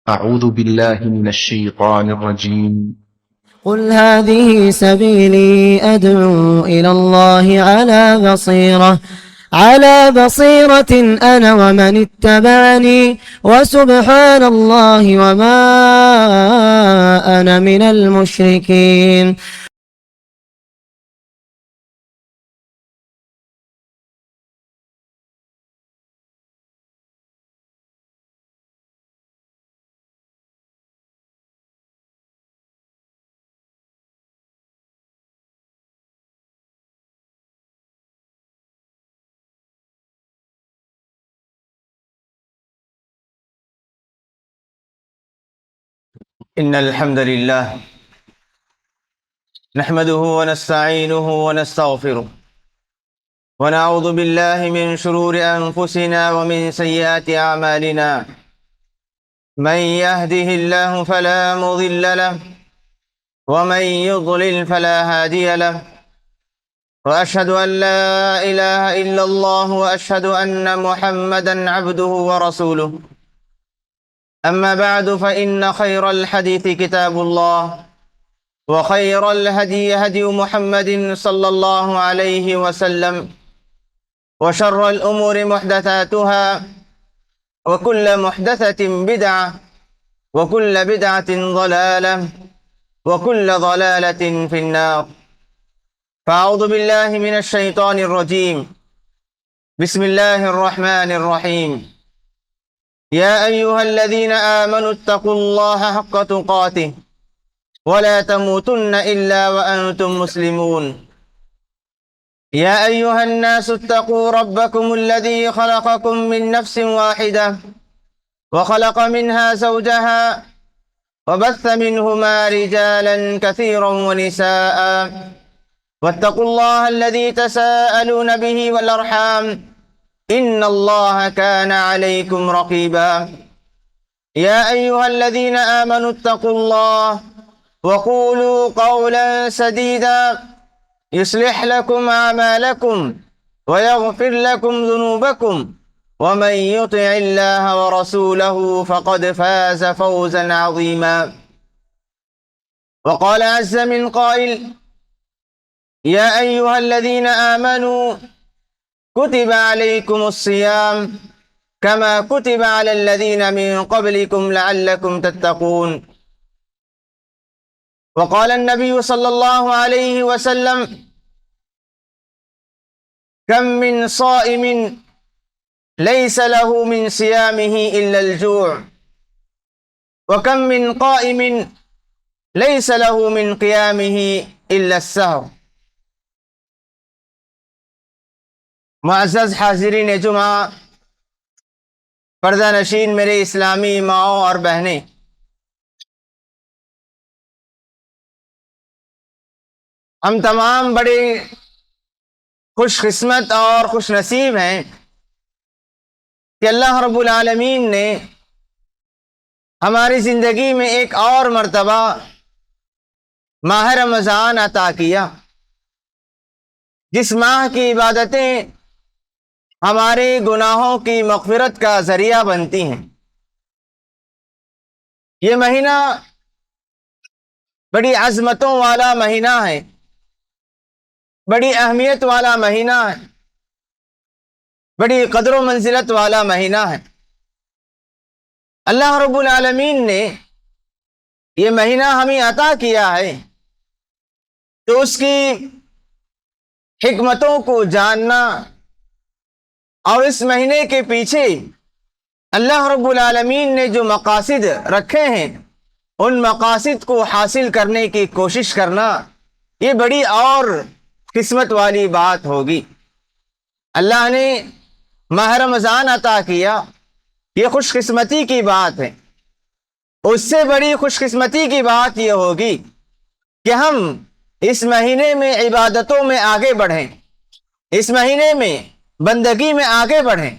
أعوذ بالله من الشيطان الرجيم. قل هذه سبيلي أدعو إلى الله على بصيرة أنا ومن اتبعني وسبحان الله وما أنا من المشركين. إن الحمد لله نحمده ونستعينه ونستغفره ونعوذ بالله من شرور أنفسنا ومن سيئات أعمالنا. من يهده الله فلا مضل له ومن يضلل فلا هادي له، وأشهد أن لا إله إلا الله وأشهد أن محمدا عبده ورسوله. أما بعد فإن خير الحديث كتاب الله، وخير الهدي هدي محمد صلى الله عليه وسلم، وشر الأمور محدثاتها، وكل محدثة بدعة، وكل بدعة ضلالة، وكل ضلالة في النار. فأعوذ بالله من الشيطان الرجيم. بسم الله الرحمن الرحيم. يا أيها الذين آمنوا اتقوا الله حق تقاته ولا تموتن إلا وأنتم مسلمون. يا أيها الناس اتقوا ربكم الذي خلقكم من نفس واحدة وخلق منها زوجها وبث منهما رجالا كثيرا ونساء، واتقوا الله الذي تساءلون به والأرحام إن الله كان عليكم رقيبا. يا أيها الذين آمنوا اتقوا الله وقولوا قولا سديدا يصلح لكم أعمالكم ويغفر لكم ذنوبكم، ومن يطع الله ورسوله فقد فاز فوزا عظيما. وقال عز من قائل: يا أيها الذين آمنوا كتب عليكم الصيام كما كتب على الذين من قبلكم لعلكم تتقون. وقال النبي صلى الله عليه وسلم: كم من صائم ليس له من صيامه إلا الجوع، وكم من قائم ليس له من قيامه إلا السهر. معزز حاضرین جمعہ، پردہ نشین میرے اسلامی ماؤں اور بہنیں، ہم تمام بڑے خوش قسمت اور خوش نصیب ہیں کہ اللہ رب العالمین نے ہماری زندگی میں ایک اور مرتبہ ماہ رمضان عطا کیا، جس ماہ کی عبادتیں ہمارے گناہوں کی مغفرت کا ذریعہ بنتی ہیں۔ یہ مہینہ بڑی عظمتوں والا مہینہ ہے، بڑی اہمیت والا مہینہ ہے، بڑی قدر و منزلت والا مہینہ ہے۔ اللہ رب العالمین نے یہ مہینہ ہمیں عطا کیا ہے تو اس کی حکمتوں کو جاننا اور اس مہینے کے پیچھے اللہ رب العالمین نے جو مقاصد رکھے ہیں ان مقاصد کو حاصل کرنے کی کوشش کرنا، یہ بڑی اور قسمت والی بات ہوگی۔ اللہ نے ماہ رمضان عطا کیا، یہ خوش قسمتی کی بات ہے۔ اس سے بڑی خوش قسمتی کی بات یہ ہوگی کہ ہم اس مہینے میں عبادتوں میں آگے بڑھیں، اس مہینے میں بندگی میں آگے بڑھیں،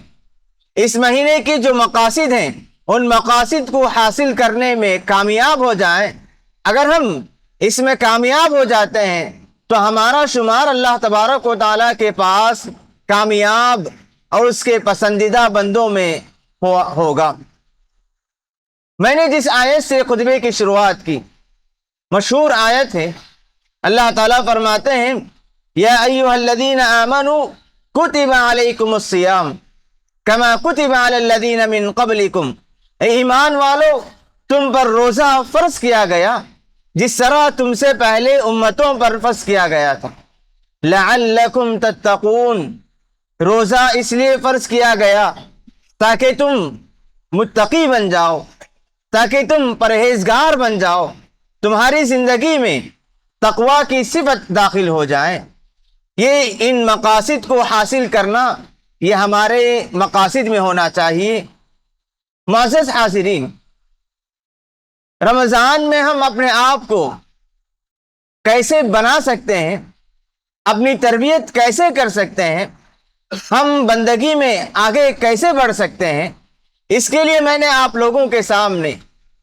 اس مہینے کی جو مقاصد ہیں ان مقاصد کو حاصل کرنے میں کامیاب ہو جائیں۔ اگر ہم اس میں کامیاب ہو جاتے ہیں تو ہمارا شمار اللہ تبارک و تعالیٰ کے پاس کامیاب اور اس کے پسندیدہ بندوں میں ہوگا۔ میں نے جس آیت سے خطبے کی شروعات کی مشہور آیت ہے، اللہ تعالیٰ فرماتے ہیں یا ایھا الذین آمنوا کتب علیکم الصیام کما کتب علی الذین من قبلکم، اے ایمان والو تم پر روزہ فرض کیا گیا جس طرح تم سے پہلے امتوں پر فرض کیا گیا تھا، لعلکم تتقون، روزہ اس لیے فرض کیا گیا تاکہ تم متقی بن جاؤ، تاکہ تم پرہیزگار بن جاؤ، تمہاری زندگی میں تقوی کی صفت داخل ہو جائے۔ یہ ان مقاصد کو حاصل کرنا یہ ہمارے مقاصد میں ہونا چاہیے۔ معزز حاضرین، رمضان میں ہم اپنے آپ کو کیسے بنا سکتے ہیں، اپنی تربیت کیسے کر سکتے ہیں، ہم بندگی میں آگے کیسے بڑھ سکتے ہیں، اس کے لیے میں نے آپ لوگوں کے سامنے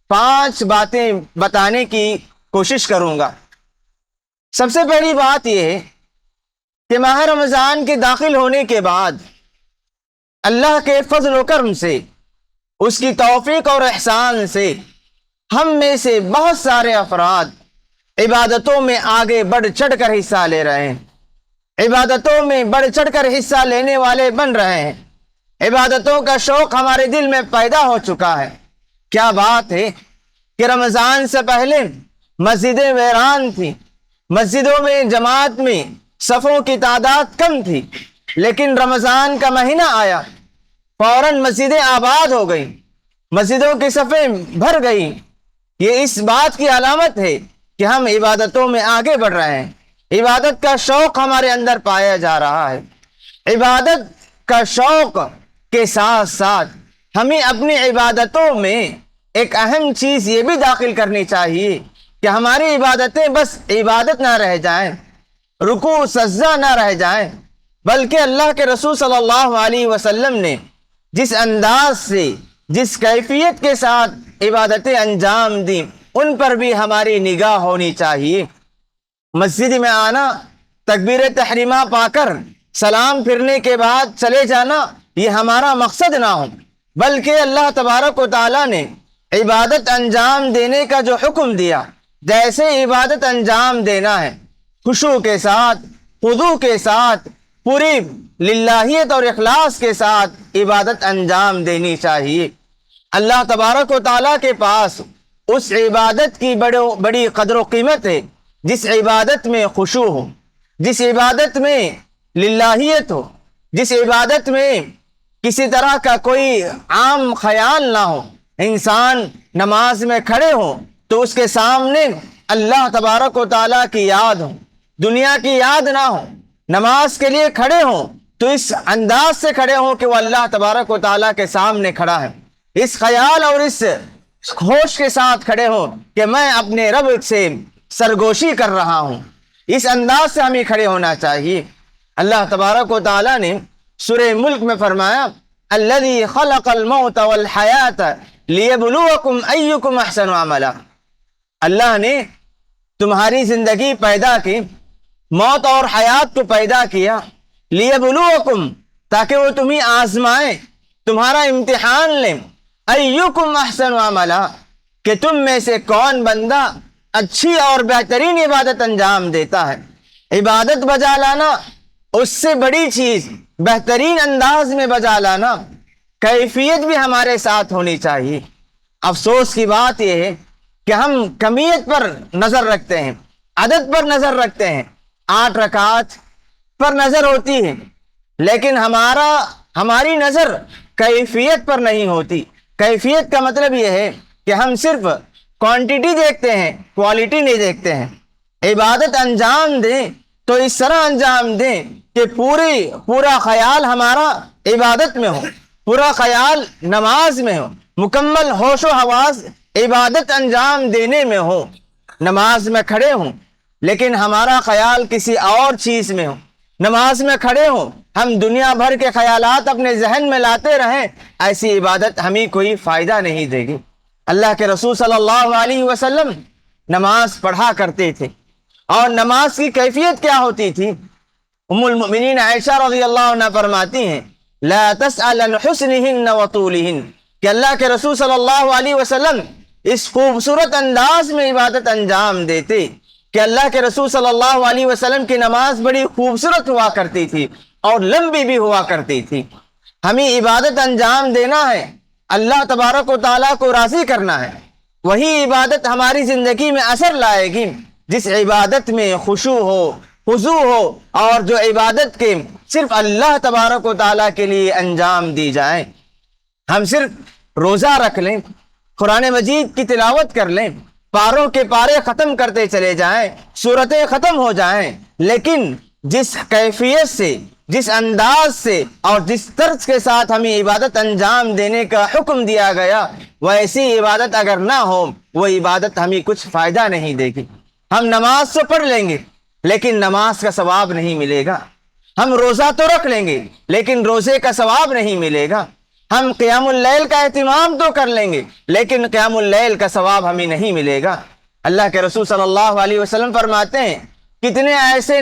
5 باتیں بتانے کی کوشش کروں گا۔ سب سے پہلی بات یہ ہے کہ ماہ رمضان کے داخل ہونے کے بعد اللہ کے فضل و کرم سے، اس کی توفیق اور احسان سے ہم میں سے بہت سارے افراد عبادتوں میں آگے بڑھ چڑھ کر حصہ لے رہے ہیں، عبادتوں میں بڑھ چڑھ کر حصہ لینے والے بن رہے ہیں، عبادتوں کا شوق ہمارے دل میں پیدا ہو چکا ہے۔ کیا بات ہے کہ رمضان سے پہلے مسجدیں ویران تھیں، مسجدوں میں جماعت میں صفوں کی تعداد کم تھی، لیکن رمضان کا مہینہ آیا فوراً مسجدیں آباد ہو گئیں، مسجدوں کی صفیں بھر گئیں۔ یہ اس بات کی علامت ہے کہ ہم عبادتوں میں آگے بڑھ رہے ہیں، عبادت کا شوق ہمارے اندر پایا جا رہا ہے۔ عبادت کا شوق کے ساتھ ساتھ ہمیں اپنی عبادتوں میں ایک اہم چیز یہ بھی داخل کرنی چاہیے کہ ہماری عبادتیں بس عبادت نہ رہ جائیں، رکوع سجدہ نہ رہ جائیں، بلکہ اللہ کے رسول صلی اللہ علیہ وسلم نے جس انداز سے، جس کیفیت کے ساتھ عبادتیں انجام دیں ان پر بھی ہماری نگاہ ہونی چاہیے۔ مسجد میں آنا، تکبیر تحریمہ پا کر سلام پھرنے کے بعد چلے جانا یہ ہمارا مقصد نہ ہو، بلکہ اللہ تبارک و تعالیٰ نے عبادت انجام دینے کا جو حکم دیا، جیسے عبادت انجام دینا ہے خشوع کے ساتھ، خضوع کے ساتھ، پوری للہیت اور اخلاص کے ساتھ عبادت انجام دینی چاہیے۔ اللہ تبارک و تعالیٰ کے پاس اس عبادت کی بڑی قدر و قیمت ہے جس عبادت میں خشوع ہو، جس عبادت میں للہیت ہو، جس عبادت میں کسی طرح کا کوئی عام خیال نہ ہو۔ انسان نماز میں کھڑے ہو تو اس کے سامنے اللہ تبارک و تعالیٰ کی یاد ہو، دنیا کی یاد نہ ہو۔ نماز کے لیے کھڑے ہوں تو اس انداز سے کھڑے ہوں کہ وہ اللہ تبارک و تعالیٰ کے سامنے کھڑا ہے، اس خیال اور اس ہوش کے ساتھ کھڑے ہوں کہ میں اپنے رب سے سرگوشی کر رہا ہوں۔ اس انداز سے ہمیں کھڑے ہونا چاہیے۔ اللہ تبارک و تعالیٰ نے سورہ ملک میں فرمایا الذی خلق الموت والحیات لیبلوکم ایکم احسن عملا، اللہ نے تمہاری زندگی پیدا کی، موت اور حیات کو پیدا کیا، لیبلوکم تاکہ وہ تمہیں آزمائیں، تمہارا امتحان لیں، ایکم احسن عملا کہ تم میں سے کون بندہ اچھی اور بہترین عبادت انجام دیتا ہے۔ عبادت بجا لانا، اس سے بڑی چیز بہترین انداز میں بجا لانا، کیفیت بھی ہمارے ساتھ ہونی چاہیے۔ افسوس کی بات یہ ہے کہ ہم کمیت پر نظر رکھتے ہیں، عدد پر نظر رکھتے ہیں، 8 رکعات پر نظر ہوتی ہے، لیکن ہماری نظر کیفیت پر نہیں ہوتی۔ کیفیت کا مطلب یہ ہے کہ ہم صرف کوانٹٹی دیکھتے ہیں، کوالٹی نہیں دیکھتے ہیں۔ عبادت انجام دیں تو اس طرح انجام دیں کہ پورا خیال ہمارا عبادت میں ہو، پورا خیال نماز میں ہو، مکمل ہوش و حواس عبادت انجام دینے میں ہو۔ نماز میں کھڑے ہوں لیکن ہمارا خیال کسی اور چیز میں ہو، نماز میں کھڑے ہوں ہم دنیا بھر کے خیالات اپنے ذہن میں لاتے رہیں، ایسی عبادت ہمیں کوئی فائدہ نہیں دے گی۔ اللہ کے رسول صلی اللہ علیہ وسلم نماز پڑھا کرتے تھے، اور نماز کی کیفیت کیا ہوتی تھی؟ ام المؤمنین عائشہ رضی اللہ عنہ فرماتی ہیں لا تسأل عن حسنہن وطولہن، کہ اللہ کے رسول صلی اللہ علیہ وسلم اس خوبصورت انداز میں عبادت انجام دیتے کہ اللہ کے رسول صلی اللہ علیہ وسلم کی نماز بڑی خوبصورت ہوا کرتی تھی اور لمبی بھی ہوا کرتی تھی۔ ہمیں عبادت انجام دینا ہے، اللہ تبارک و تعالیٰ کو راضی کرنا ہے، وہی عبادت ہماری زندگی میں اثر لائے گی جس عبادت میں خشوع ہو، خضوع ہو، اور جو عبادت کے صرف اللہ تبارک و تعالیٰ کے لیے انجام دی جائے۔ ہم صرف روزہ رکھ لیں، قرآن مجید کی تلاوت کر لیں، پاروں کے پارے ختم کرتے چلے جائیں، سورتیں ختم ہو جائیں، لیکن جس کیفیت سے، جس انداز سے اور جس طرز کے ساتھ ہمیں عبادت انجام دینے کا حکم دیا گیا، ویسی عبادت اگر نہ ہو، وہ عبادت ہمیں کچھ فائدہ نہیں دے گی۔ ہم نماز تو پڑھ لیں گے لیکن نماز کا ثواب نہیں ملے گا، ہم روزہ تو رکھ لیں گے لیکن روزے کا ثواب نہیں ملے گا، ہم قیام اللیل کا اہتمام تو کر لیں گے لیکن قیام اللیل کا ثواب ہمیں نہیں ملے گا۔ اللہ کے رسول صلی اللہ علیہ وسلم فرماتے ہیں کتنے ایسے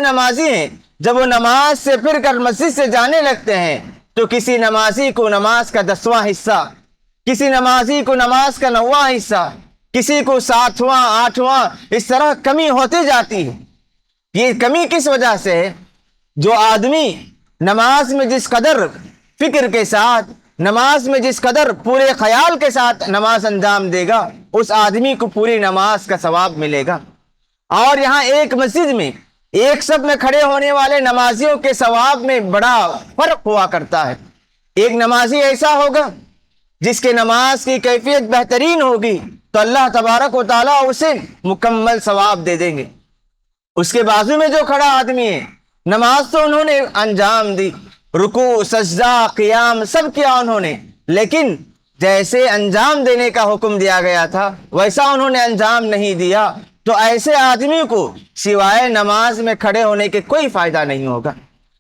نمازی ہیں جب وہ نماز سے پھر کر مسجد سے جانے لگتے ہیں تو کسی نمازی کو نماز کا 10واں حصہ، کسی نمازی کو نماز کا 9واں حصہ، کسی کو 7واں 8واں، اس طرح کمی ہوتی جاتی ہے۔ یہ کمی کس وجہ سے ہے؟ جو آدمی نماز میں جس قدر فکر کے ساتھ، نماز میں جس قدر پورے خیال کے ساتھ نماز انجام دے گا، اس آدمی کو پوری نماز کا ثواب ملے گا۔ اور یہاں ایک مسجد میں ایک صف میں کھڑے ہونے والے نمازیوں کے ثواب میں بڑا فرق ہوا کرتا ہے۔ ایک نمازی ایسا ہوگا جس کے نماز کی کیفیت بہترین ہوگی تو اللہ تبارک و تعالیٰ اسے مکمل ثواب دے دیں گے۔ اس کے بازو میں جو کھڑا آدمی ہے، نماز تو انہوں نے انجام دی، رکوع، سجدہ، قیام سب کیا انہوں نے، لیکن جیسے انجام دینے کا حکم دیا گیا تھا ویسا انہوں نے انجام نہیں دیا، تو ایسے آدمی کو سوائے نماز میں کھڑے ہونے کے کوئی فائدہ نہیں ہوگا۔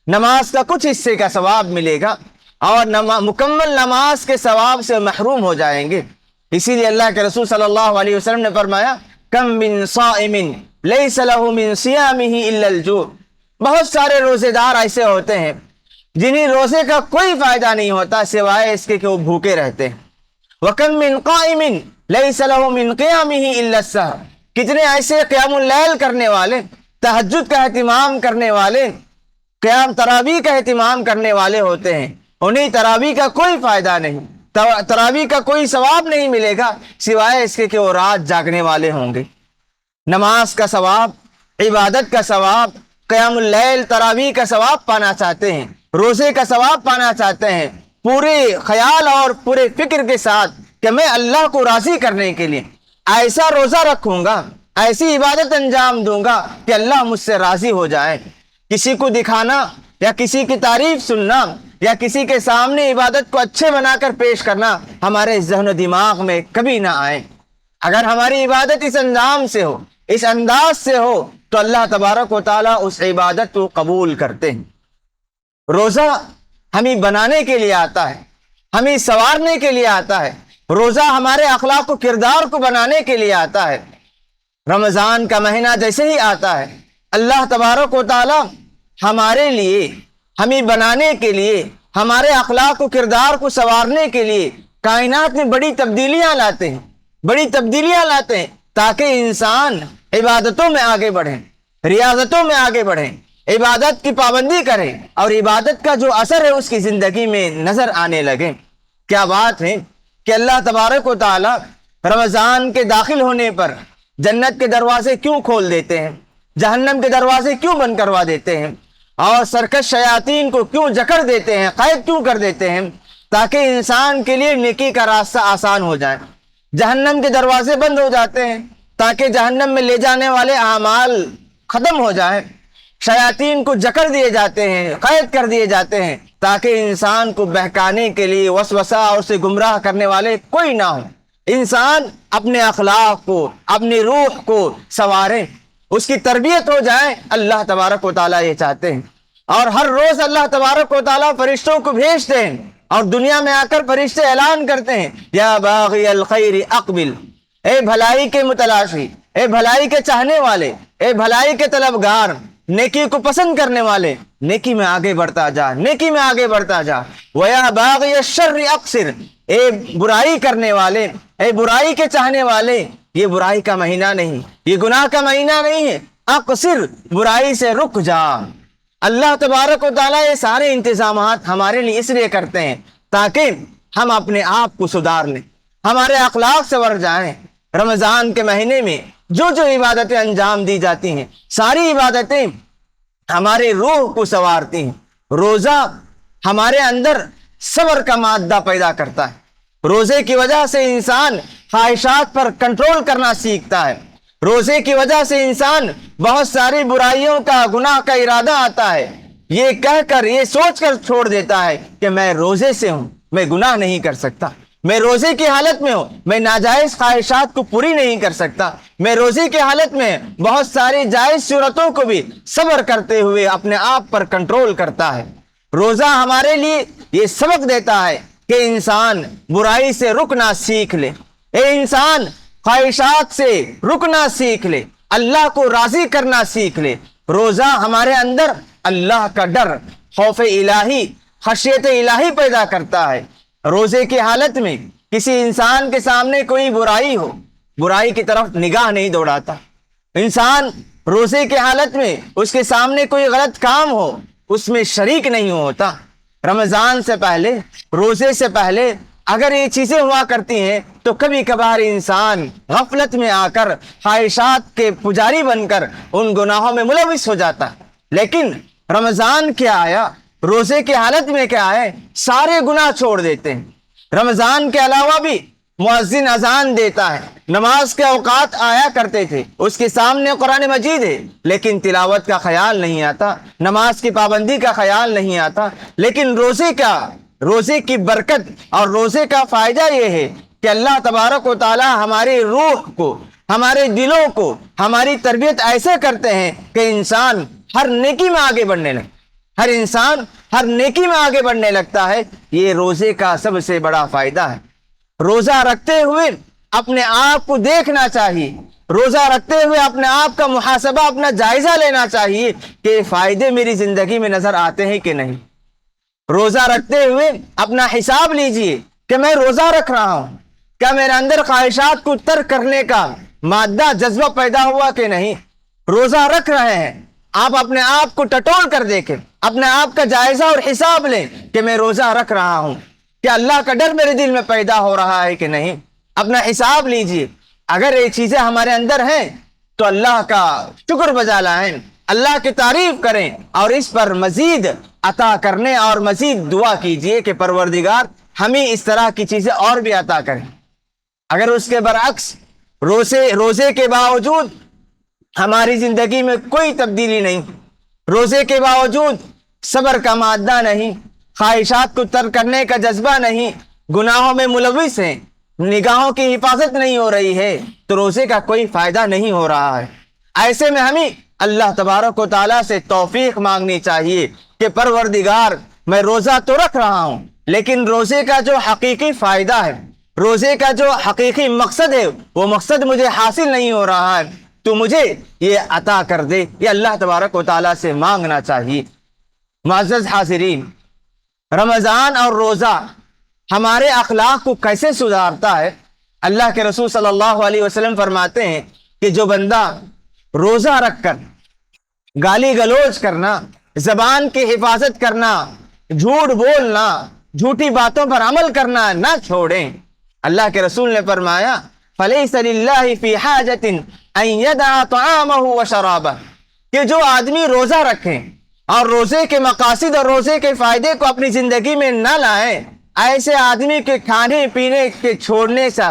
نماز کا کچھ حصے کا ثواب ملے گا اور مکمل نماز کے ثواب سے محروم ہو جائیں گے۔ اسی لیے اللہ کے رسول صلی اللہ علیہ وسلم نے فرمایا کم من صائم لیس لہ من صیامہ الا الجوع، بہت سارے روزے دار ایسے ہوتے ہیں جنہیں روزے کا کوئی فائدہ نہیں ہوتا سوائے اس کے کہ وہ بھوکے رہتے ہیں۔ وَكَم مِّن قَائِمٍ لَيْسَ لَهُ مِن قِيَامِهِ إِلَّا السَّهْرُ، کتنے ایسے قیام اللیل کرنے والے، تہجد کا اہتمام کرنے والے، قیام تراویح کا اہتمام کرنے والے ہوتے ہیں، انہیں تراویح کا کوئی فائدہ نہیں، تراویح کا کوئی ثواب نہیں ملے گا سوائے اس کے کہ وہ رات جاگنے والے ہوں گے۔ نماز کا ثواب، عبادت کا ثواب، قیام اللیل تراویح کا ثواب پانا چاہتے ہیں، روزے کا ثواب پانا چاہتے ہیں، پورے خیال اور پورے فکر کے ساتھ کہ میں اللہ کو راضی کرنے کے لیے ایسا روزہ رکھوں گا، ایسی عبادت انجام دوں گا کہ اللہ مجھ سے راضی ہو جائے۔ کسی کو دکھانا یا کسی کی تعریف سننا یا کسی کے سامنے عبادت کو اچھے بنا کر پیش کرنا ہمارے ذہن و دماغ میں کبھی نہ آئے۔ اگر ہماری عبادت اس انداز سے ہو، اس انداز سے ہو، تو اللہ تبارک و تعالیٰ اس عبادت کو قبول کرتے ہیں۔ روزہ ہمیں بنانے کے لیے آتا ہے، ہمیں سنوارنے کے لیے آتا ہے، روزہ ہمارے اخلاق و کردار کو بنانے کے لیے آتا ہے۔ رمضان کا مہینہ جیسے ہی آتا ہے، اللہ تبارک و تعالیٰ ہمارے لیے، ہمیں بنانے کے لیے، ہمارے اخلاق و کردار کو سنوارنے کے لیے کائنات میں بڑی تبدیلیاں لاتے ہیں تاکہ انسان عبادتوں میں آگے بڑھیں، ریاضتوں میں آگے بڑھیں، عبادت کی پابندی کریں اور عبادت کا جو اثر ہے اس کی زندگی میں نظر آنے لگے۔ کیا بات ہے کہ اللہ تبارک و تعالیٰ رمضان کے داخل ہونے پر جنت کے دروازے کیوں کھول دیتے ہیں، جہنم کے دروازے کیوں بند کروا دیتے ہیں، اور سرکش شیاطین کو کیوں جکڑ دیتے ہیں، قید کیوں کر دیتے ہیں، تاکہ انسان کے لیے نیکی کا راستہ آسان ہو جائے۔ جہنم کے دروازے بند ہو جاتے ہیں تاکہ جہنم میں لے جانے والے اعمال ختم ہو جائیں۔ شیاطین کو جکڑ دیے جاتے ہیں، قید کر دیے جاتے ہیں تاکہ انسان کو بہکانے کے لیے، وسوسہ اور اسے گمراہ کرنے والے کوئی نہ ہو۔ انسان اپنے اخلاق کو، اپنی روح کو سنوارے، اس کی تربیت ہو جائے، اللہ تبارک و تعالیٰ یہ چاہتے ہیں۔ اور ہر روز اللہ تبارک و تعالیٰ فرشتوں کو بھیجتے ہیں اور دنیا میں آ کر فرشتے اعلان کرتے ہیں یا باغی الخیر اقبل، اے بھلائی کے متلاشی، اے بھلائی کے چاہنے والے، اے بھلائی کے طلبگار، نیکی کو پسند کرنے والے نیکی میں آگے بڑھتا جا، نیکی میں آگے بڑھتا جا۔ وَيَا بَاغِيَ الشَّرِّ أَقْصِرْ، اے برائی کرنے والے، اے برائی کے چاہنے والے، یہ برائی کا مہینہ نہیں، یہ گناہ کا مہینہ نہیں ہے، اقصر، برائی سے رک جا۔ اللہ تبارک و تعالیٰ یہ سارے انتظامات ہمارے لیے اس لیے کرتے ہیں تاکہ ہم اپنے آپ کو سدھار لیں، ہمارے اخلاق سنور جائیں۔ رمضان کے مہینے میں جو جو عبادتیں انجام دی جاتی ہیں، ساری عبادتیں ہمارے روح کو سنوارتی ہیں۔ روزہ ہمارے اندر صبر کا مادہ پیدا کرتا ہے۔ روزے کی وجہ سے انسان خواہشات پر کنٹرول کرنا سیکھتا ہے۔ روزے کی وجہ سے انسان بہت ساری برائیوں کا، گناہ کا ارادہ آتا ہے، یہ کہہ کر، یہ سوچ کر چھوڑ دیتا ہے کہ میں روزے سے ہوں، میں گناہ نہیں کر سکتا، میں روزے کی حالت میں ہوں، میں ناجائز خواہشات کو پوری نہیں کر سکتا، میں روزے کی حالت میں بہت ساری جائز صورتوں کو بھی صبر کرتے ہوئے اپنے آپ پر کنٹرول کرتا ہے۔ روزہ ہمارے لیے یہ سبق دیتا ہے کہ انسان برائی سے رکنا سیکھ لے، اے انسان خواہشات سے رکنا سیکھ لے، اللہ کو راضی کرنا سیکھ لے۔ روزہ ہمارے اندر اللہ کا ڈر، خوف الہی، خشیت الہی پیدا کرتا ہے۔ روزے کی حالت میں کسی انسان کے سامنے کوئی برائی ہو، برائی کی طرف نگاہ نہیں دوڑاتا۔ انسان روزے کی حالت میں اس کے سامنے کوئی غلط کام ہو، اس میں شریک نہیں ہوتا۔ رمضان سے پہلے، روزے سے پہلے اگر یہ چیزیں ہوا کرتی ہیں تو کبھی کبھار انسان غفلت میں آ کر، خواہشات کے پجاری بن کر ان گناہوں میں ملوث ہو جاتا ہے۔ لیکن رمضان کیا آیا، روزے کی حالت میں کیا ہے، سارے گناہ چھوڑ دیتے ہیں۔ رمضان کے علاوہ بھی مؤذن اذان دیتا ہے، نماز کے اوقات آیا کرتے تھے، اس کے سامنے قرآن مجید ہے لیکن تلاوت کا خیال نہیں آتا، نماز کی پابندی کا خیال نہیں آتا۔ لیکن روزے کی برکت اور روزے کا فائدہ یہ ہے کہ اللہ تبارک و تعالی ہماری روح کو، ہمارے دلوں کو، ہماری تربیت ایسے کرتے ہیں کہ انسان ہر نیکی میں آگے بڑھنے لگے، ہر انسان ہر نیکی میں آگے بڑھنے لگتا ہے۔ یہ روزے کا سب سے بڑا فائدہ ہے۔ روزہ رکھتے ہوئے اپنے آپ کو دیکھنا چاہیے، روزہ رکھتے ہوئے اپنے آپ کا محاسبہ، اپنا جائزہ لینا چاہیے کہ فائدے میری زندگی میں نظر آتے ہیں کہ نہیں۔ روزہ رکھتے ہوئے اپنا حساب لیجئے کہ میں روزہ رکھ رہا ہوں، کیا میرے اندر خواہشات کو ترک کرنے کا مادہ، جذبہ پیدا ہوا کہ نہیں۔ روزہ رکھ رہے ہیں، آپ اپنے آپ کو ٹٹول کر دیکھیں، اپنے آپ کا جائزہ اور حساب لیں کہ میں روزہ رکھ رہا ہوں، کیا اللہ کا ڈر میرے دل میں پیدا ہو رہا ہے کہ نہیں۔ اپنا حساب لیجئے، اگر یہ چیزیں ہمارے اندر ہیں تو اللہ کا شکر بجا لائیں، اللہ کی تعریف کریں اور اس پر مزید عطا کرنے اور مزید دعا کیجئے کہ پروردگار ہمیں اس طرح کی چیزیں اور بھی عطا کریں۔ اگر اس کے برعکس روزے کے باوجود ہماری زندگی میں کوئی تبدیلی نہیں، روزے کے باوجود صبر کا مادہ نہیں، خواہشات کو ترک کرنے کا جذبہ نہیں، گناہوں میں ملوث ہیں، نگاہوں کی حفاظت نہیں ہو رہی ہے، تو روزے کا کوئی فائدہ نہیں ہو رہا ہے۔ ایسے میں ہمیں اللہ تبارک و تعالیٰ سے توفیق مانگنی چاہیے کہ پروردگار میں روزہ تو رکھ رہا ہوں لیکن روزے کا جو حقیقی فائدہ ہے، روزے کا جو حقیقی مقصد ہے، وہ مقصد مجھے حاصل نہیں ہو رہا ہے، تو مجھے یہ عطا کر دے۔ یہ اللہ تبارک و تعالیٰ سے مانگنا چاہیے۔ معزز حاضرین، رمضان اور روزہ ہمارے اخلاق کو کیسے سدھارتا ہے؟ اللہ کے رسول صلی اللہ علیہ وسلم فرماتے ہیں کہ جو بندہ روزہ رکھ کر گالی گلوچ کرنا، زبان کی حفاظت کرنا، جھوٹ بولنا، جھوٹی باتوں پر عمل کرنا نہ چھوڑیں، اللہ کے رسول نے فرمایا فَلَيْسَ لِلَّهِ فِي حَاجَةٍ أَن يَدَعَ طَعَامَهُ وَشَرَابَهُ، کہ جو آدمی روزہ رکھیں اور روزے کے مقاصد اور روزے کے فائدے کو اپنی زندگی میں نہ لائیں، ایسے آدمی کے کھانے پینے کے چھوڑنے سے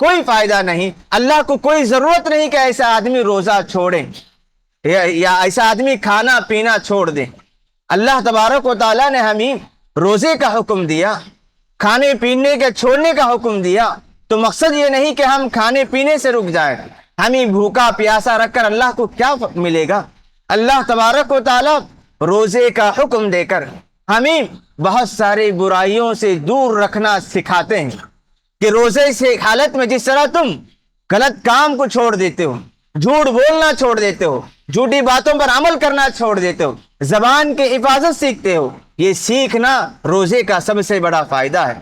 کوئی فائدہ نہیں۔ اللہ کو کوئی ضرورت نہیں کہ ایسا آدمی روزہ چھوڑے یا ایسا آدمی کھانا پینا چھوڑ دے۔ اللہ تبارک و تعالیٰ نے ہمیں روزے کا حکم دیا، کھانے پینے کے چھوڑنے کا حکم دیا، تو مقصد یہ نہیں کہ ہم کھانے پینے سے رک جائیں۔ ہمیں بھوکا پیاسا رکھ کر اللہ کو کیا ملے گا؟ اللہ تبارک و تعالیٰ روزے کا حکم دے کر ہمیں بہت ساری برائیوں سے دور رکھنا سکھاتے ہیں کہ روزے سے حالت میں جس طرح تم غلط کام کو چھوڑ دیتے ہو، جھوٹ بولنا چھوڑ دیتے ہو، جھوٹی باتوں پر عمل کرنا چھوڑ دیتے ہو، زبان کی حفاظت سیکھتے ہو، یہ سیکھنا روزے کا سب سے بڑا فائدہ ہے۔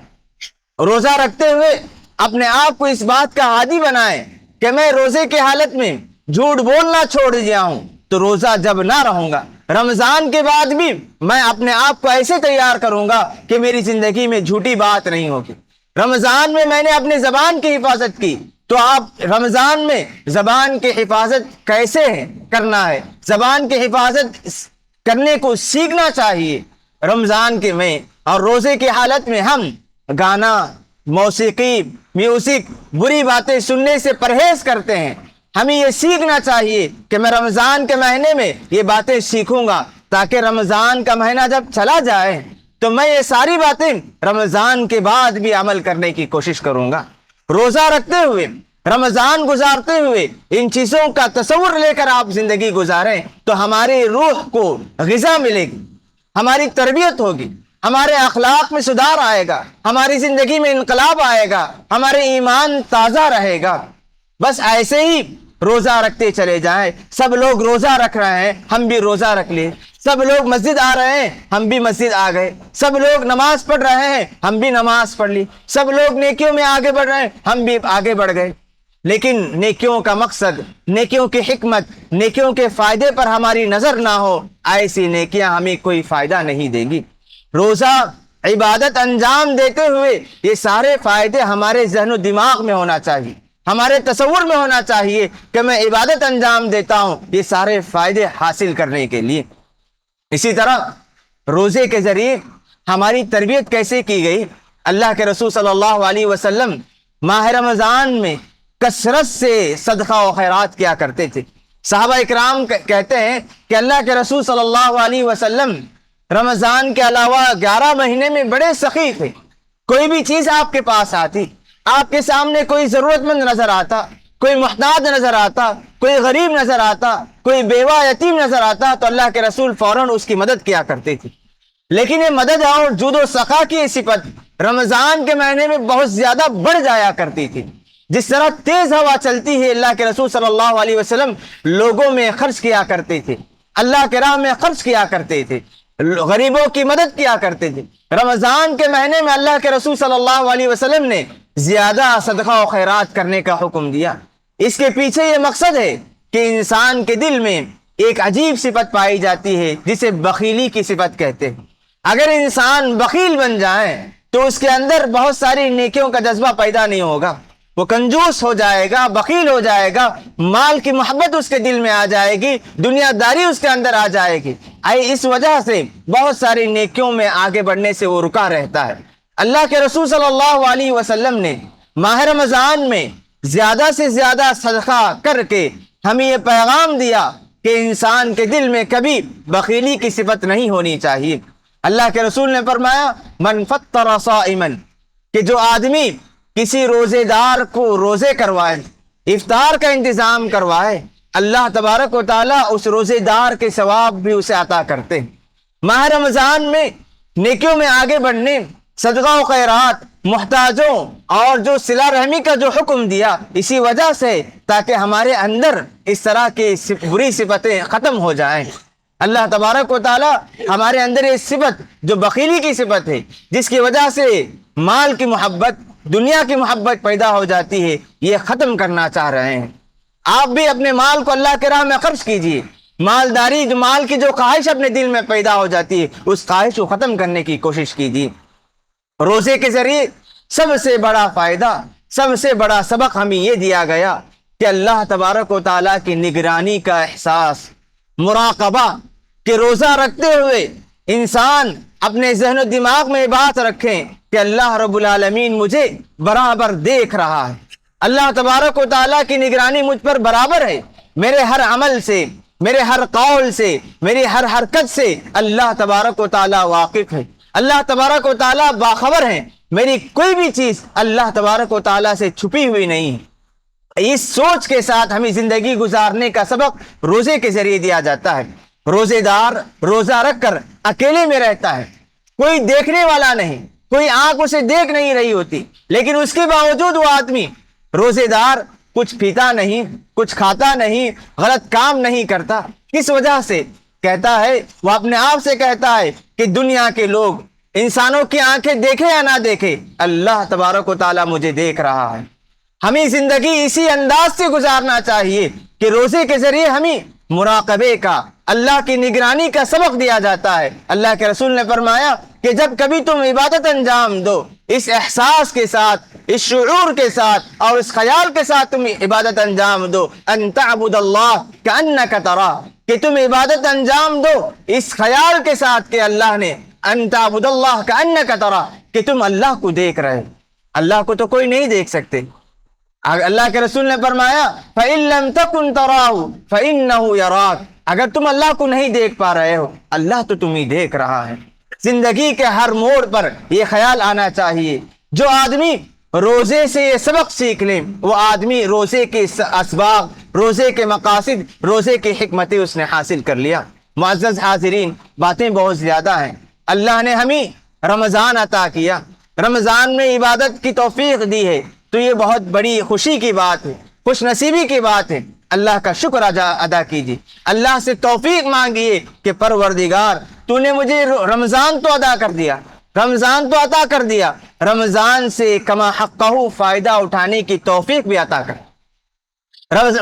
روزہ رکھتے ہوئے اپنے آپ کو اس بات کا عادی بنائیں کہ میں روزے کی حالت میں جھوٹ بولنا چھوڑ دیا ہوں تو روزہ جب نہ رہوں گا، رمضان کے بعد بھی میں اپنے آپ کو ایسے تیار کروں گا کہ میری زندگی میں جھوٹی بات نہیں ہوگی۔ رمضان میں نے اپنی زبان کی حفاظت کی، تو آپ رمضان میں زبان کی حفاظت کیسے کرنا ہے، زبان کی حفاظت کرنے کو سیکھنا چاہیے۔ رمضان کے میں اور روزے کی حالت میں ہم گانا، موسیقی، میوزک، بری باتیں سننے سے پرہیز کرتے ہیں۔ ہمیں یہ سیکھنا چاہیے کہ میں رمضان کے مہینے میں یہ باتیں سیکھوں گا، تاکہ رمضان کا مہینہ جب چلا جائے تو میں یہ ساری باتیں رمضان کے بعد بھی عمل کرنے کی کوشش کروں گا۔ روزہ رکھتے ہوئے، رمضان گزارتے ہوئے ان چیزوں کا تصور لے کر آپ زندگی گزاریں تو ہماری روح کو غذا ملے گی، ہماری تربیت ہوگی، ہمارے اخلاق میں سدھار آئے گا، ہماری زندگی میں انقلاب آئے گا، ہمارے ایمان تازہ رہے گا۔ بس ایسے ہی روزہ رکھتے چلے جائیں۔ سب لوگ روزہ رکھ رہے ہیں، ہم بھی روزہ رکھ لیں۔ سب لوگ مسجد آ رہے ہیں، ہم بھی مسجد آ گئے۔ سب لوگ نماز پڑھ رہے ہیں، ہم بھی نماز پڑھ لی۔ سب لوگ نیکیوں میں آگے بڑھ رہے ہیں، ہم بھی آگے بڑھ گئے۔ لیکن نیکیوں کا مقصد، نیکیوں کی حکمت، نیکیوں کے فائدے پر ہماری نظر نہ ہو، ایسی نیکیاں ہمیں کوئی فائدہ نہیں دیں گی۔ روزہ عبادت انجام دیتے ہوئے یہ سارے فائدے ہمارے ذہن و دماغ میں ہونا چاہیے، ہمارے تصور میں ہونا چاہیے کہ میں عبادت انجام دیتا ہوں یہ سارے فائدے حاصل کرنے کے لیے۔ اسی طرح روزے کے ذریعے ہماری تربیت کیسے کی گئی؟ اللہ کے رسول صلی اللہ علیہ وسلم ماہ رمضان میں کثرت سے صدقہ و خیرات کیا کرتے تھے۔ صحابہ اکرام کہتے ہیں کہ اللہ کے رسول صلی اللہ علیہ وسلم رمضان کے علاوہ 11 مہینے میں بڑے سخی تھے۔ کوئی بھی چیز آپ کے پاس آتی، آپ کے سامنے کوئی ضرورت مند نظر آتا، کوئی محتاج نظر آتا، کوئی غریب نظر آتا، کوئی بیوہ یتیم نظر آتا تو اللہ کے رسول فوراً اس کی مدد کیا کرتے تھے۔ لیکن یہ مدد اور جود و سخا کی یہ صفت رمضان کے مہینے میں بہت زیادہ بڑھ جایا کرتی تھی۔ جس طرح تیز ہوا چلتی ہے، اللہ کے رسول صلی اللہ علیہ وسلم لوگوں میں خرچ کیا کرتے تھے، اللہ کے راہ میں خرچ کیا کرتے تھے، غریبوں کی مدد کیا کرتے تھے۔ رمضان کے مہینے میں اللہ کے رسول صلی اللہ علیہ وسلم نے زیادہ صدقہ و خیرات کرنے کا حکم دیا۔ اس کے پیچھے یہ مقصد ہے کہ انسان کے دل میں ایک عجیب صفت پائی جاتی ہے جسے بخیلی کی صفت کہتے ہیں۔ اگر انسان بخیل بن جائے تو اس کے اندر بہت ساری نیکیوں کا جذبہ پیدا نہیں ہوگا، وہ کنجوس ہو جائے گا، بخیل ہو جائے گا، مال کی محبت اس کے دل میں آ جائے گی، دنیا داری اس کے اندر آ جائے گی۔ اس وجہ سے بہت ساری نیکیوں میں آگے بڑھنے سے وہ رکا رہتا ہے۔ اللہ کے رسول صلی اللہ علیہ وسلم نے ماہ رمضان میں زیادہ سے زیادہ صدقہ کر کے ہمیں یہ پیغام دیا کہ انسان کے دل میں کبھی بخیلی کی صفت نہیں ہونی چاہیے۔ اللہ کے رسول نے فرمایا من فطر صائما، کہ جو آدمی کسی روزے دار کو روزے کروائے، افطار کا انتظام کروائے، اللہ تبارک و تعالیٰ اس روزے دار کے ثواب بھی اسے عطا کرتے ہیں۔ ماہ رمضان میں نیکیوں میں آگے بڑھنے، صدقہ و خیرات، محتاجوں اور جو صلہ رحمی کا جو حکم دیا، اسی وجہ سے تاکہ ہمارے اندر اس طرح کی بری صفتیں ختم ہو جائیں۔ اللہ تبارک و تعالیٰ ہمارے اندر یہ صفت جو بخیلی کی صفت ہے، جس کی وجہ سے مال کی محبت، دنیا کی محبت پیدا ہو جاتی ہے، یہ ختم کرنا چاہ رہے ہیں۔ آپ بھی اپنے مال کو اللہ کے راہ میں خرچ کیجیے۔ مالداری، جو مال کی جو خواہش اپنے دل میں پیدا ہو جاتی ہے، اس خواہش کو ختم کرنے کی کوشش کیجیے۔ روزے کے ذریعے سب سے بڑا فائدہ، سب سے بڑا سبق ہمیں یہ دیا گیا کہ اللہ تبارک و تعالیٰ کی نگرانی کا احساس، مراقبہ، کہ روزہ رکھتے ہوئے انسان اپنے ذہن و دماغ میں بات رکھیں کہ اللہ رب العالمین مجھے برابر دیکھ رہا ہے، اللہ تبارک و تعالیٰ کی نگرانی مجھ پر برابر ہے، میرے ہر عمل سے، میرے ہر قول سے، میری ہر حرکت سے اللہ تبارک و تعالیٰ واقف ہے، اللہ تبارک و تعالیٰ باخبر ہیں، میری کوئی بھی چیز اللہ تبارک و تعالیٰ سے چھپی ہوئی نہیں ہے۔ اس سوچ کے ساتھ ہمیں زندگی گزارنے کا سبق روزے کے ذریعے دیا جاتا ہے۔ روزے دار روزہ رکھ کر اکیلے میں رہتا ہے، کوئی دیکھنے والا نہیں، کوئی آنکھ اسے دیکھ نہیں رہی ہوتی، لیکن اس کے باوجود وہ آدمی روزے دار کچھ پیتا نہیں، کچھ کھاتا نہیں، غلط کام نہیں کرتا، کس وجہ سے؟ کہتا ہے، وہ اپنے آپ سے کہتا ہے کہ دنیا کے لوگ، انسانوں کی آنکھیں دیکھے یا نہ دیکھے، اللہ تبارک و تعالیٰ مجھے دیکھ رہا ہے۔ ہمیں زندگی اسی انداز سے گزارنا چاہیے کہ روزے کے ذریعے ہمیں مراقبے کا، اللہ کی نگرانی کا سبق دیا جاتا ہے۔ اللہ کے رسول نے فرمایا کہ جب کبھی تم عبادت انجام دو، اس احساس کے ساتھ، اس شعور کے ساتھ اور اس خیال کے ساتھ تم عبادت انجام دو، ان تعبد اللہ کأنک تراہ، کہ تم عبادت انجام دو اس خیال کے ساتھ کہ اللہ نے، ان تعبد اللہ کأنک تراہ، کہ تم اللہ کو دیکھ رہے۔ اللہ کو تو کوئی نہیں دیکھ سکتے۔ اللہ کے رسول نے فرمایا فَإِن لَمْ تَكُنْ تَرَاهُ فَإِنَّهُ يَرَاكَ، اگر تم اللہ کو نہیں دیکھ پا رہے ہو، اللہ تو تمہیں دیکھ رہا ہے۔ زندگی کے ہر موڑ پر یہ خیال آنا چاہیے۔ جو آدمی روزے سے یہ سبق سیکھ لیں، وہ آدمی روزے کے اسباق، روزے کے مقاصد، روزے کی حکمتیں اس نے حاصل کر لیا۔ معزز حاضرین، باتیں بہت زیادہ ہیں۔ اللہ نے ہمیں رمضان عطا کیا، رمضان میں عبادت کی توفیق دی ہے، تو یہ بہت بڑی خوشی کی بات ہے، خوش نصیبی کی بات ہے۔ اللہ کا شکر ادا کیجیے، اللہ سے توفیق مانگیے کہ پروردگار تو نے مجھے رمضان تو ادا کر دیا، رمضان تو عطا کر دیا، رمضان سے کما حقہ فائدہ اٹھانے کی توفیق بھی عطا کر،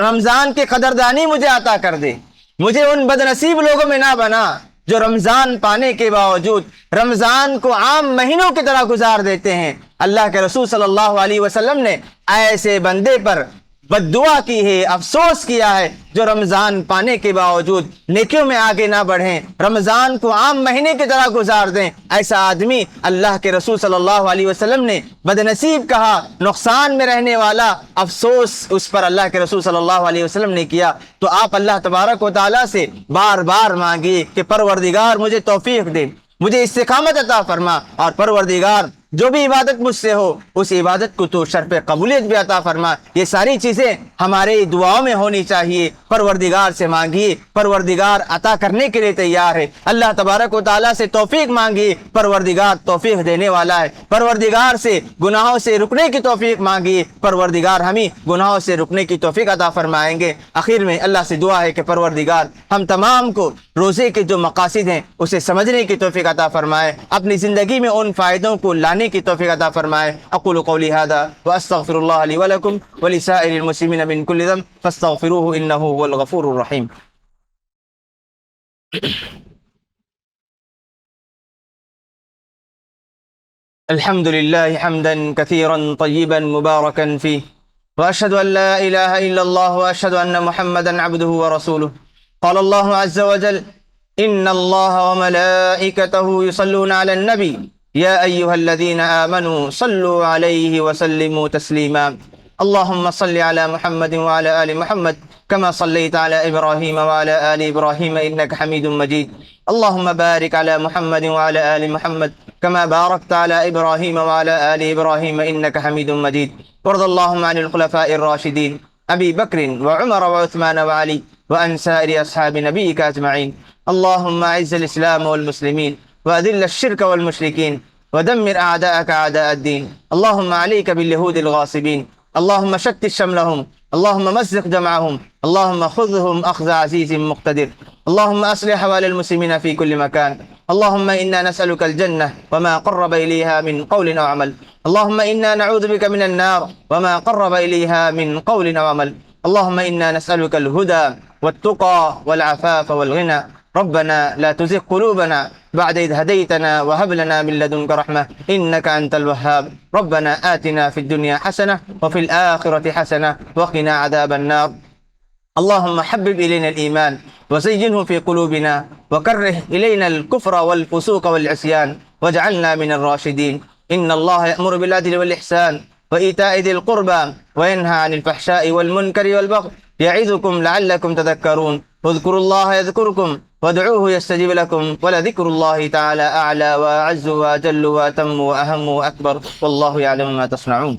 رمضان کی قدردانی مجھے عطا کر دے، مجھے ان بد نصیب لوگوں میں نہ بنا جو رمضان پانے کے باوجود رمضان کو عام مہینوں کی طرح گزار دیتے ہیں۔ اللہ کے رسول صلی اللہ علیہ وسلم نے ایسے بندے پر بد دعا کی ہے، افسوس کیا ہے جو رمضان پانے کے باوجود نیکیوں میں آگے نہ بڑھیں، رمضان کو عام مہینے کی طرح گزار دیں۔ ایسا آدمی اللہ کے رسول صلی اللہ علیہ وسلم نے بد نصیب کہا، نقصان میں رہنے والا، افسوس اس پر اللہ کے رسول صلی اللہ علیہ وسلم نے کیا۔ تو آپ اللہ تبارک و تعالیٰ سے بار بار مانگیے کہ پروردگار مجھے توفیق دے، مجھے استقامت عطا فرما، اور پروردگار جو بھی عبادت مجھ سے ہو اس عبادت کو تو شرف قبولیت بھی عطا فرما۔ یہ ساری چیزیں ہمارے دعاؤں میں ہونی چاہیے۔ پروردگار سے مانگیے، پروردگار عطا کرنے کے لیے تیار ہے۔ اللہ تبارک و تعالیٰ سے توفیق مانگیے، پروردگار توفیق دینے والا ہے۔ پروردگار سے گناہوں سے رکنے کی توفیق مانگیے، پروردگار ہمیں گناہوں سے رکنے کی توفیق عطا فرمائیں گے۔ آخر میں اللہ سے دعا ہے کہ پروردگار ہم تمام کو روزے کے جو مقاصد ہیں اسے سمجھنے کی توفیق عطا فرمائے، اپنی زندگی میں ان فائدوں کو لانے کی توفیق عطا فرمائے۔ اقول قولی هذا واستغفر الله لي ولكم ولسائر المسلمين من كل ذنب فاستغفروه انه هو الغفور الرحيم۔ الحمد لله حمدا كثيرا طيبا مباركا فيه، واشهد ان لا اله الا الله واشهد ان محمدا عبده ورسوله۔ قال الله عز وجل: ان الله وملائكته يصلون على النبي يا أيها الذين آمنوا صلوا عليه وسلموا تسليما۔ اللهم صل على محمد وعلى آل محمد كما صليت على إبراهيم وعلى آل إبراهيم إنك حميد مجيد۔ اللهم بارك على محمد وعلى آل محمد كما باركت على إبراهيم وعلى آل إبراهيم إنك حميد مجيد۔ وارض اللهم عن الخلفاء الراشدين أبي بكر وعمر وعثمان وعلي وعن سائر أصحاب نبيك أجمعين۔ اللهم أعز الإسلام والمسلمين وأذل الشرك والمشركين ودمر أعداءك أعداء الدين۔ اللهم عليك باليهود الغاصبين، اللهم شتت شملهم، اللهم مزق جمعهم، اللهم خذهم أخذ عزيز مقتدر، اللهم أصلح أحوال المسلمين في كل مكان۔ اللهم إنا نسألك الجنة وما قرب إليها من قول أو عمل، اللهم إنا نعوذ بك من النار وما قرب إليها من قول أو عمل، اللهم إنا نسألك الهدى والتقى والعفاف والغنى۔ ربنا لا تزغ قلوبنا بعد إذ هديتنا وهب لنا من لدنك رحمة إنك أنت الوهاب۔ ربنا آتنا في الدنيا حسنة وفي الآخرة حسنة وقنا عذاب النار۔ اللهم حبب إلينا الإيمان وزينه في قلوبنا وكره إلينا الكفر والفسوق والعصيان واجعلنا من الراشدين۔ إن الله يأمر بالعدل والإحسان وإيتاء ذي القربى وينهى عن الفحشاء والمنكر والبغي يعظكم لعلكم تذكرون۔ اذكروا الله يذكركم وادعوه يستجيب لكم ولذكر الله تعالى أعلى وأعز وأجل وأتم وأهم وأكبر والله يعلم ما تصنعون۔